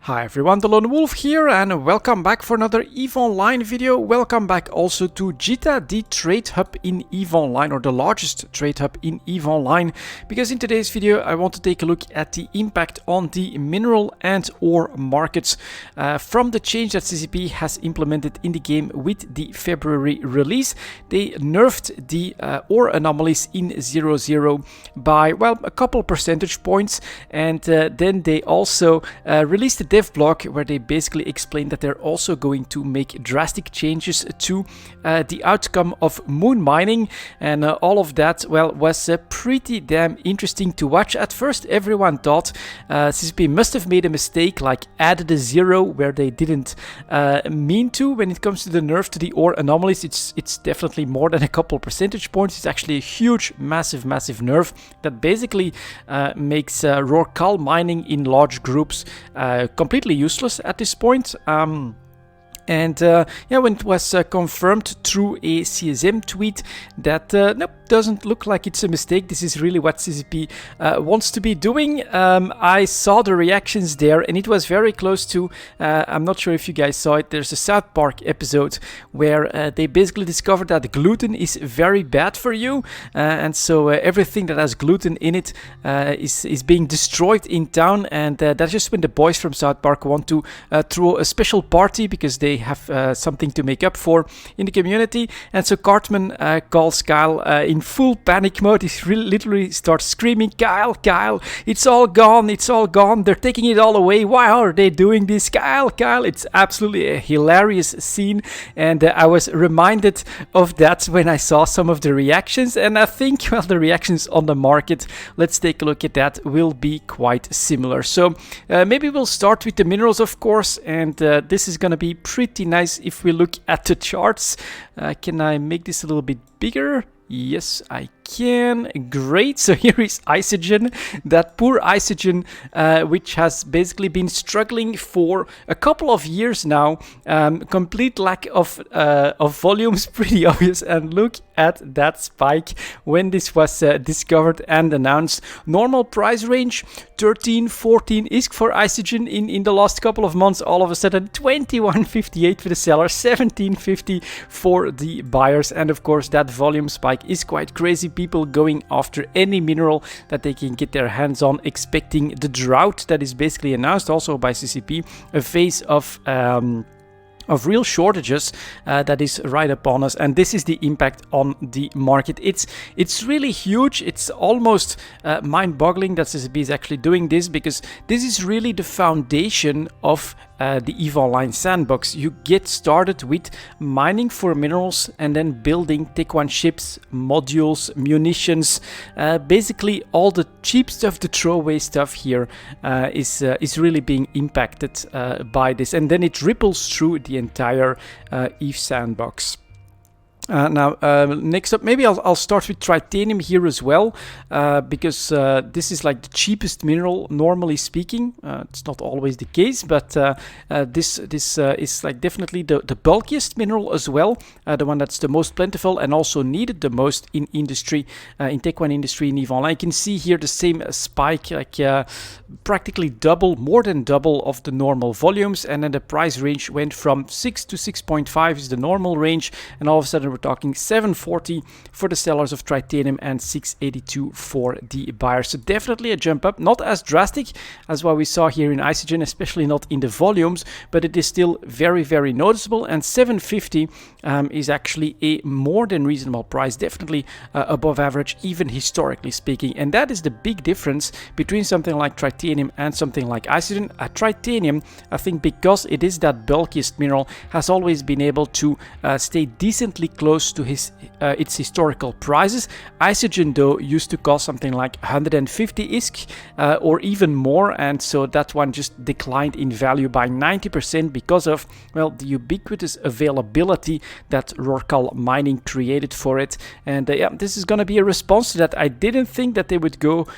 Hi everyone, delonewolf here and welcome back for another EVE Online video. Welcome back also to JITA, the trade hub in EVE Online, or the largest trade hub in EVE Online, because in today's video I want to take a look at the impact on the mineral and ore markets from the change that CCP has implemented in the game with the February release. They nerfed the ore anomalies in 0.0 by, well, a couple percentage points, and then they also released a dev blog where they basically explain that they're also going to make drastic changes to the outcome of moon mining, and all of that, well, was pretty damn interesting to watch. At first everyone thought CCP must have made a mistake, like added a 0 where they didn't mean to. When it comes to the nerf to the ore anomalies, it's definitely more than a couple percentage points. It's actually a huge, massive nerf that basically makes raw coal mining in large groups completely useless at this point. And yeah, when it was confirmed through a CSM tweet that nope, doesn't look like it's a mistake, this is really what CCP wants to be doing. I saw the reactions there and it was very close to, I'm not sure if you guys saw it, there's a South Park episode where they basically discovered that gluten is very bad for you, and so everything that has gluten in it is being destroyed in town, and that's just when the boys from South Park want to throw a special party because they have something to make up for in the community. And so Cartman calls Kyle in full panic mode. He literally starts screaming, Kyle, it's all gone, they're taking it all away, why are they doing this, Kyle. It's absolutely a hilarious scene, and I was reminded of that when I saw some of the reactions, and I think, well, the reactions on the market, let's take a look at that, will be quite similar. So maybe we'll start with the minerals, of course, and this is gonna be pretty nice if we look at the charts. Can I make this a little bit bigger? Yes, I can. Great. So here is Isogen, that poor Isogen, which has basically been struggling for a couple of years now. Complete lack of volumes, pretty obvious. And look at that spike when this was discovered and announced. Normal price range 13-14 ISK for Isogen in the last couple of months. All of a sudden 21.58 for the seller, 17.50 for the buyers, and of course that volume spike is quite crazy. People going after any mineral that they can get their hands on, expecting the drought that is basically announced also by CCP, a phase of real shortages that is right upon us, and this is the impact on the market. It's really huge. It's almost mind-boggling that CCP is actually doing this, because this is really the foundation of the EVE Online sandbox. You get started with mining for minerals and then building Tech 1 ships, modules, munitions, basically all the cheap stuff, the throwaway stuff here is really being impacted by this, and then it ripples through the entire EVE sandbox. Now, next up, maybe I'll start with titanium here as well, because this is like the cheapest mineral, normally speaking. It's not always the case, but this is like definitely the bulkiest mineral as well, the one that's the most plentiful and also needed the most in industry, in Tech 1 industry in EVE Online. You can see here the same spike, like practically double, more than double of the normal volumes, and then the price range went from 6 to 6.5 is the normal range, and all of a sudden we're talking 740 for the sellers of titanium and 682 for the buyers. So definitely a jump up, not as drastic as what we saw here in Isogen, especially not in the volumes, but it is still very noticeable, and 750 is actually a more than reasonable price, definitely above average, even historically speaking. And that is the big difference between something like titanium and something like Isogen. Titanium, I think because it is that bulkiest mineral, has always been able to stay decently close to its historical prices. Isogen, though, used to cost something like 150 ISK or even more, and so that one just declined in value by 90% because of, well, the ubiquitous availability that Rorcal mining created for it. And yeah, this is going to be a response to that. I didn't think that they would go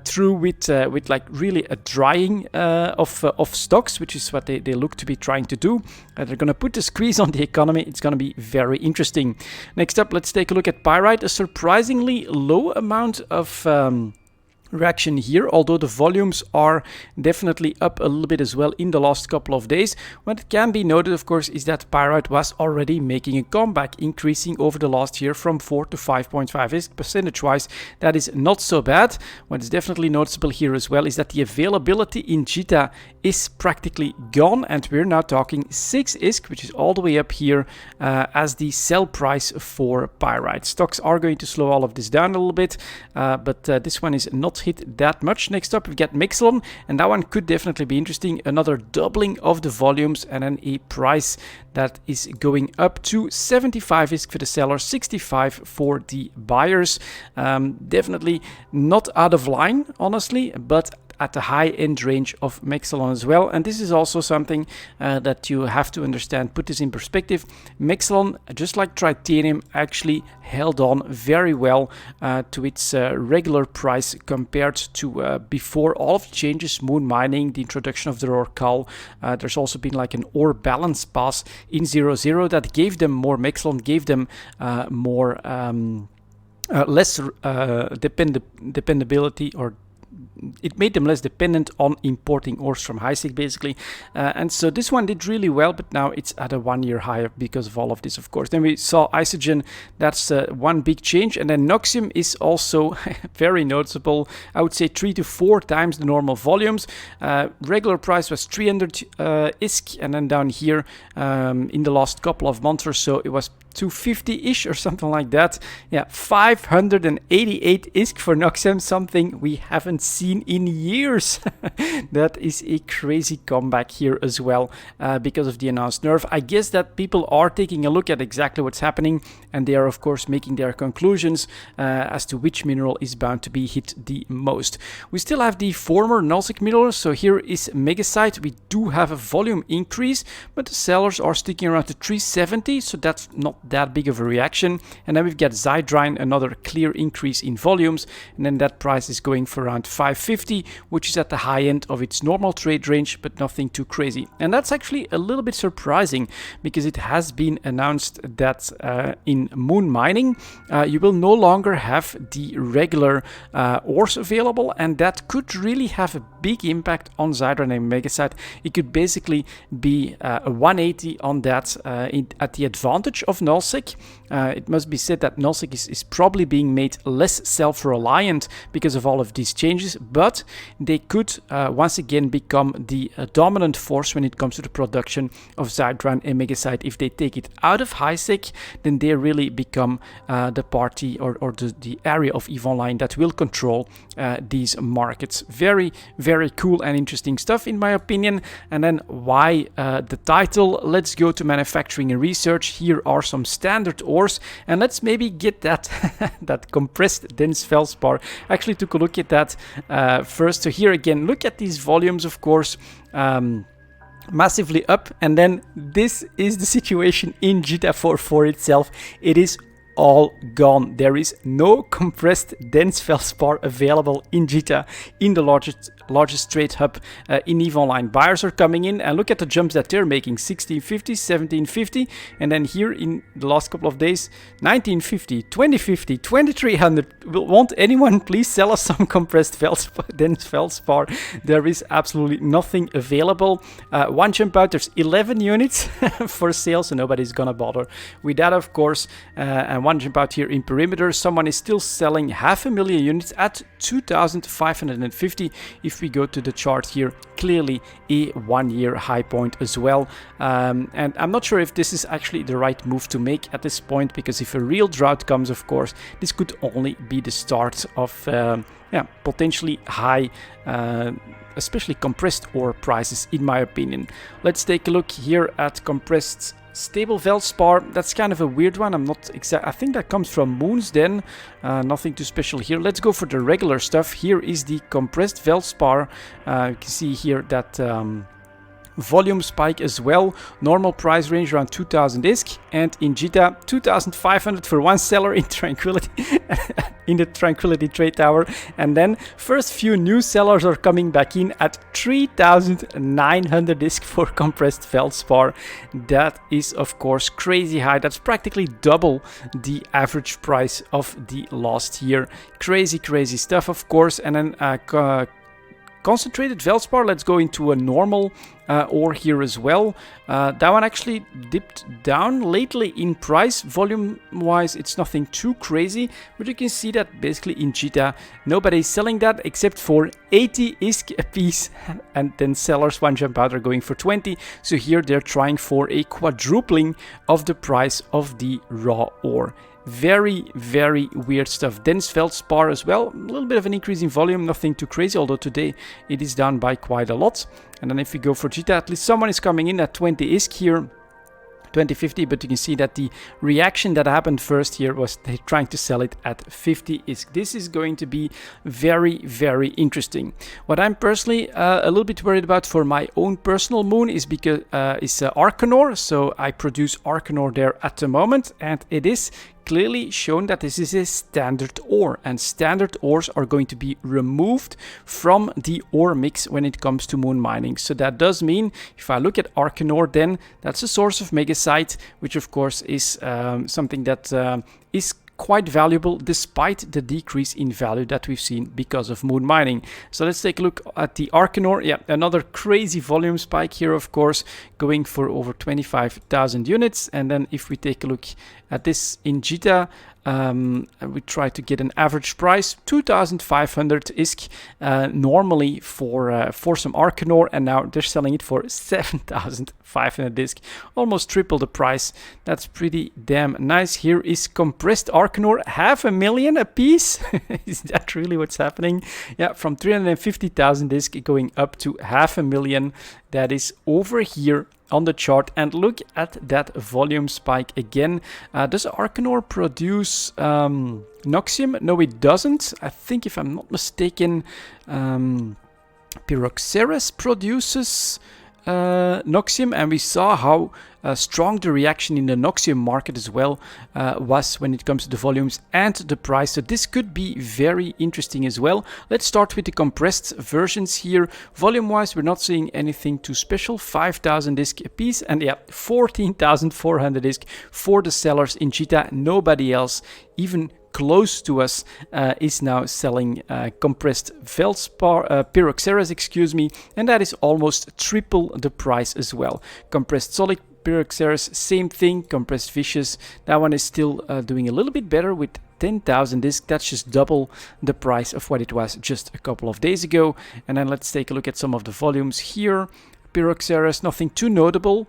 through with like really a drying of stocks, which is what they look to be trying to do. They're going to put the squeeze on the economy. It's going to be very interesting. Next up, let's take a look at pyrite, a surprisingly low amount of reaction here, although the volumes are definitely up a little bit as well in the last couple of days. What can be noted, of course, is that pyrite was already making a comeback, increasing over the last year from 4 to 5.5 ISK percentage-wise. That is not so bad. What is definitely noticeable here as well is that the availability in JITA is practically gone, and we're now talking 6 ISK, which is all the way up here as the sell price for pyrite. Stocks are going to slow all of this down a little bit, but this one is not hit that much. Next up, we get Mixelon, and that one could definitely be interesting. Another doubling of the volumes, and then a price that is going up to 75 ISK for the seller, 65 for the buyers. Definitely not out of line, honestly, but at the high-end range of Mixelon as well. And this is also something that you have to understand. Put this in perspective. Mixelon, just like Tritanium, actually held on very well to its regular price compared to before all of the changes, moon mining, the introduction of the Orca. There's also been like an ore balance pass in 0.0 that gave them more Mixelon, gave them more less dependability, or it made them less dependent on importing ores from HiSec, basically. And so this one did really well, but now it's at a 1-year high because of all of this, of course. Then we saw Isogen. That's one big change. And then Noxium is also very noticeable. I would say 3 to 4 times the normal volumes. Regular price was 300 ISK, and then down here in the last couple of months or so, it was 250-ish or something like that. Yeah, 588 ISK for Noxium, something we haven't seen in years. That is a crazy comeback here as well because of the announced nerf. I guess that people are taking a look at exactly what's happening, and they are of course making their conclusions as to which mineral is bound to be hit the most. We still have the former nullsec mineral, so here is Megasite. We do have a volume increase, but the sellers are sticking around to 370, so that's not that big of a reaction. And then we've got Zydrine, another clear increase in volumes, and then that price is going for around 550, which is at the high end of its normal trade range, but nothing too crazy. And that's actually a little bit surprising, because it has been announced that in moon mining you will no longer have the regular ores available, and that could really have a big impact on Zydrine and Megasite. It could basically be a 180 on that at the advantage of nullsec. It must be said that nullsec is probably being made less self-reliant because of all of these changes, but they could once again become the dominant force when it comes to the production of Zydrine and Megasite. If they take it out of HiSec, then they really become the party or the area of EVE Online that will control these markets. Very, very cool and interesting stuff in my opinion. And then why the title? Let's go to manufacturing and research. Here are some standard ores, and let's maybe get that that compressed dense feldspar. I actually took a look at that first. So here again, look at these volumes, of course, massively up, and then this is the situation in JITA 4.4 itself. It is all gone. There is no compressed dense feldspar available in JITA, in the largest trade hub in EVE Online. Buyers are coming in, and look at the jumps that they're making: 1650, 1750, and then here in the last couple of days, 1950, 2050, 2300. Won't anyone please sell us some compressed feldspar, dense feldspar? There is absolutely nothing available. One jump out, there's 11 units for sale, so nobody's gonna bother with that, of course. And one jump out here in perimeter, someone is still selling 500,000 units at 2,550. If we go to the chart here, clearly a 1-year high point as well. And I'm not sure if this is actually the right move to make at this point, because if a real drought comes, of course, this could only be the start of potentially high especially compressed ore prices, in my opinion. Let's take a look here at compressed stable feldspar. That's kind of a weird one. I'm not exact. I think that comes from moons then. Nothing too special here. Let's go for the regular stuff. Here is the compressed feldspar. You can see here that volume spike as well. Normal price range around 2000 ISK, and in Jita 2500 for one seller in Tranquility in the Tranquility Trade Tower. And then first few new sellers are coming back in at 3900 ISK for compressed Feldspar. That is of course crazy high. That's practically double the average price of the last year. Crazy stuff, of course. And then concentrated Feldspar, let's go into a normal ore here as well. That one actually dipped down lately in price. Volume wise, it's nothing too crazy, but you can see that basically in Jita nobody's selling that except for 80 ISK a piece, and then sellers one jump out are going for 20. So here they're trying for a quadrupling of the price of the raw ore. Very weird stuff. Dense Feldspar as well, a little bit of an increase in volume, nothing too crazy, although today it is down by quite a lot. And then if we go for Jita, at least someone is coming in at 20 ISK here, 2050, but you can see that the reaction that happened first here was they trying to sell it at 50 ISK. This is going to be very interesting. What I'm personally a little bit worried about for my own personal moon is because is Arcanor. So I produce Arcanor there at the moment, and it is clearly shown that this is a standard ore, and standard ores are going to be removed from the ore mix when it comes to moon mining. So that does mean if I look at Arcanor, then that's a source of megasite, which of course is something that is quite valuable despite the decrease in value that we've seen because of moon mining. So let's take a look at the Arcanor. Yeah, another crazy volume spike here, of course, going for over 25,000 units. And then if we take a look at this in Jita, we try to get an average price 2,500 ISK normally for some Arcanor, and now they're selling it for 7,500 ISK, almost triple the price. That's pretty damn nice. Here is compressed Arcanor, 500,000 a piece. Is that really what's happening? Yeah, from 350,000 ISK going up to 500,000. That is over here on the chart, and look at that volume spike again. Does Arcanor produce Noxium? No, it doesn't. I think, if I'm not mistaken, Pyroxeres produces Noxium, and we saw how strong the reaction in the Noxium market as well was when it comes to the volumes and the price. So this could be very interesting as well. Let's start with the compressed versions here. Volume wise, we're not seeing anything too special. 5,000 ISK a piece, and yeah, 14,400 ISK for the sellers in Jita. Nobody else even close to us is now selling compressed Feldspar, Pyroxeres, excuse me, and that is almost triple the price as well. Compressed solid Pyroxeres, same thing. Compressed Vicious, that one is still doing a little bit better with 10,000 ISK. That's just double the price of what it was just a couple of days ago. And then let's take a look at some of the volumes here. Pyroxeres, nothing too notable.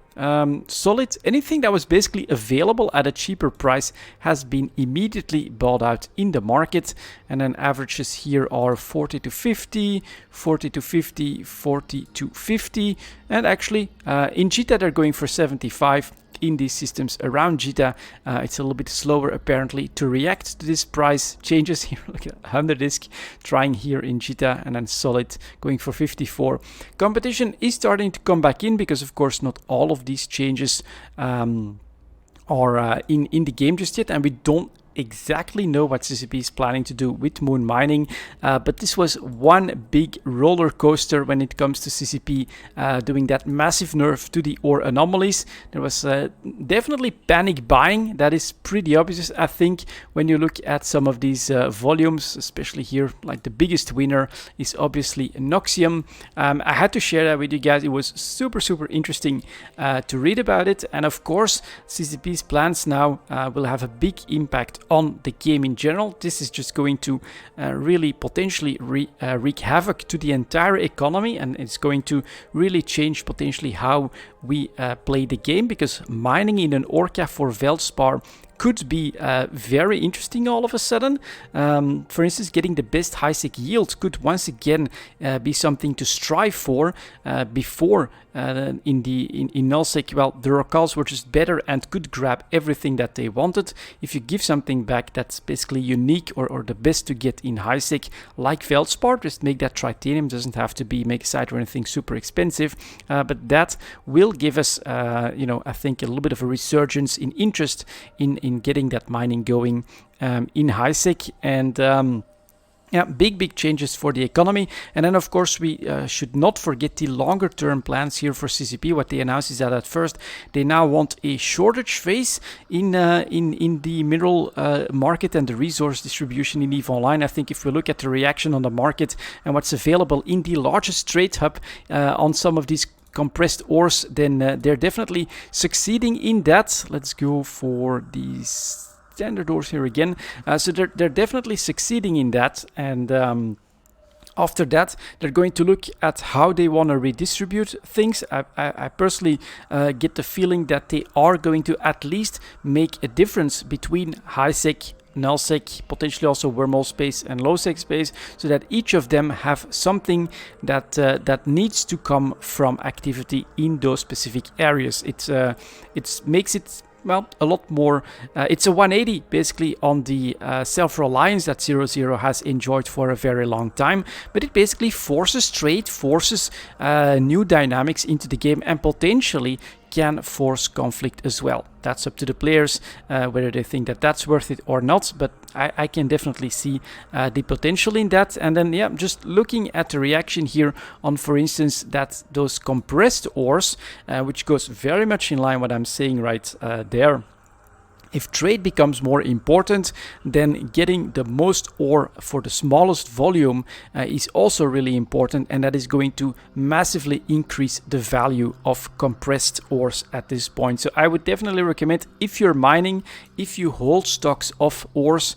Solid, anything that was basically available at a cheaper price has been immediately bought out in the market. And then averages here are 40 to 50, 40 to 50, 40 to 50. And actually, in Jita, they're going for 75. In these systems around Jita, it's a little bit slower apparently to react to this price changes here. Look at 100 ISK trying here in Jita, and then Solid going for 54. Competition is starting to come back in because of course not all of these changes are in the game just yet, and we don't exactly know what CCP is planning to do with moon mining, but this was one big roller coaster when it comes to CCP doing that massive nerf to the ore anomalies. There was definitely panic buying. That is pretty obvious, I think, when you look at some of these volumes, especially here. Like the biggest winner is obviously Noxium. I had to share that with you guys. It was super interesting to read about it, and of course CCP's plans now will have a big impact on the game in general. This is just going to really potentially wreak havoc to the entire economy, and it's going to really change potentially how we play the game, because mining in an Orca for Feldspar could be very interesting all of a sudden. For instance, getting the best high-sec yield could once again be something to strive for. Before in nullsec, well, the Rocals were just better and could grab everything that they wanted. If you give something back that's basically unique or the best to get in high-sec, like Feldspar, just make that titanium, doesn't have to be Magicite or anything super expensive, but that will give us, you know, I think a little bit of a resurgence in interest in getting that mining going in high-sec. And yeah, big changes for the economy. And then, of course, we should not forget the longer-term plans here for CCP. What they announced is that at first they now want a shortage phase in the mineral market and the resource distribution in EVE Online. I think if we look at the reaction on the market and what's available in the largest trade hub on some of these compressed ores, then they're definitely succeeding in that. Let's go for these standard ores here again. So they're definitely succeeding in that, and after that they're going to look at how they want to redistribute things. I personally get the feeling that they are going to at least make a difference between high-sec, null-sec, potentially also wormhole space and low-sec space, so that each of them have something that that needs to come from activity in those specific areas. It makes it, well, a lot more. It's a 180 basically on the self-reliance that 0.0 has enjoyed for a very long time, but it basically forces trade, forces new dynamics into the game, and potentially can force conflict as well. That's up to the players whether they think that that's worth it or not, but I can definitely see the potential in that. And then, yeah, just looking at the reaction here on, for instance, that those compressed ores, which goes very much in line what I'm saying right there. If trade becomes more important, then getting the most ore for the smallest volume is also really important, and that is going to massively increase the value of compressed ores at this point. So I would definitely recommend, if you're mining, if you hold stocks of ores,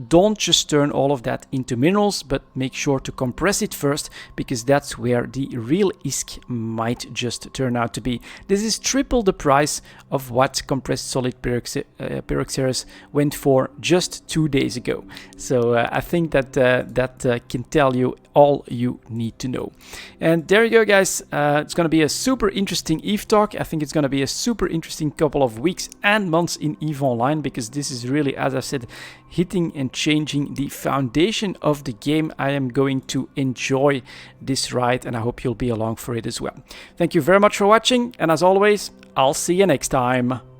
don't just turn all of that into minerals, but make sure to compress it first, because that's where the real ISK might just turn out to be. This is triple the price of what compressed solid Pyroxeras went for just 2 days ago. So I think that that can tell you all you need to know. And there you go, guys. It's going to be a super interesting EVE talk. I think it's going to be a super interesting couple of weeks and months in EVE Online, because this is really, as I said, hitting and changing the foundation of the game. I am going to enjoy this ride, and I hope you'll be along for it as well. Thank you very much for watching, and as always, I'll see you next time.